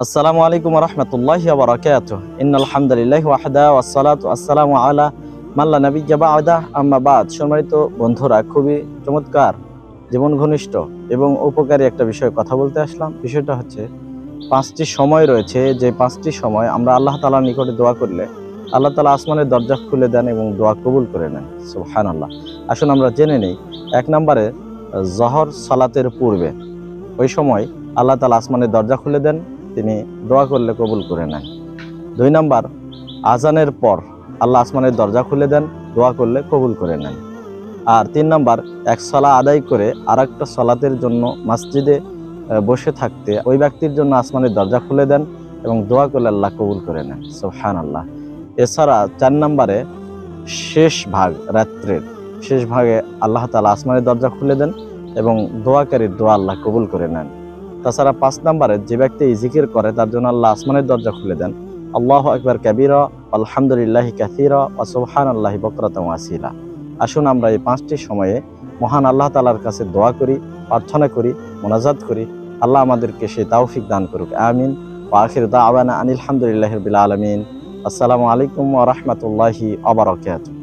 আসসালামু আলাইকুম ওয়া রাহমাতুল্লাহি ওয়া বারাকাতুহু। ইন্নাল হামদুলিল্লাহি ওয়াহদা ওয়াসসালাতু ওয়াসসালামু আলা মান লা নাবিয়্যা বা'দা আম্মা বা'দ। সম্মানিত বন্ধুরা, খুবই চমৎকার, জীবন ঘনিষ্ঠ এবং উপকারী একটা বিষয়ে কথা বলতে আসলাম। বিষয়টা হচ্ছে, পাঁচটি সময় রয়েছে, যে পাঁচটি সময় আমরা আল্লাহ তাআলার নিকটে দোয়া করলে আল্লাহ তাআলা আসমানের দরজা খুলে দেন এবং দোয়া কবুল করে নেন। সুবহানাল্লাহ। আসুন আমরা জেনে নেই। এক নম্বরে, জহর সালাতের পূর্বে, ওই সময় আল্লাহ তাআলা আসমানের দরজা খুলে দেন, তিনি দোয়া করলে কবুল করে নেন। 2 নাম্বার, আজানের পর আল্লাহ আসমানের দরজা খুলে দেন, দোয়া করলে কবুল করে নেন। আর 3 নাম্বার, এক সালা আদায় করে আরেকটা সালাতের জন্য মসজিদে বসে থাকতে ওই ব্যক্তির জন্য আসমানের দরজা খুলে দেন এবং দোয়া করলে আল্লাহ কবুল করে নেন। সুবহানাল্লাহ। এছাড়া 4 নাম্বারে, শেষ ভাগ, রাত্রের শেষ ভাগে আল্লাহ তাআলা আসমানের দরজা খুলে দেন এবং দোয়াকারীর দোয়া আল্লাহ কবুল করে নেন। তাছাড়া 5 নাম্বারে, যে ব্যক্তি এই জিকির করে তার জন্য আল্লাহ আসমানের দরজা খুলে দেন। আল্লাহু আকবার কাবীরা, আলহামদুলিল্লাহি কাসীরা ওয়া সুবহানাল্লাহি বুকরাতান ওয়া আসীলা। আসুন আমরা এই 5টি সময়ে মহান আল্লাহ তাআলার কাছে দোয়া করি, প্রার্থনা করি, মুনাজাত করি। আল্লাহ আমাদেরকে সেই তৌফিক দান করুক। আমিন। ওয়া আখিরু দাওয়ানা আনিল হামদুলিল্লাহি রাব্বিল আলামিন। আসসালামু আলাইকুম ওয়া রাহমাতুল্লাহি ওয়া বারাকাতুহু।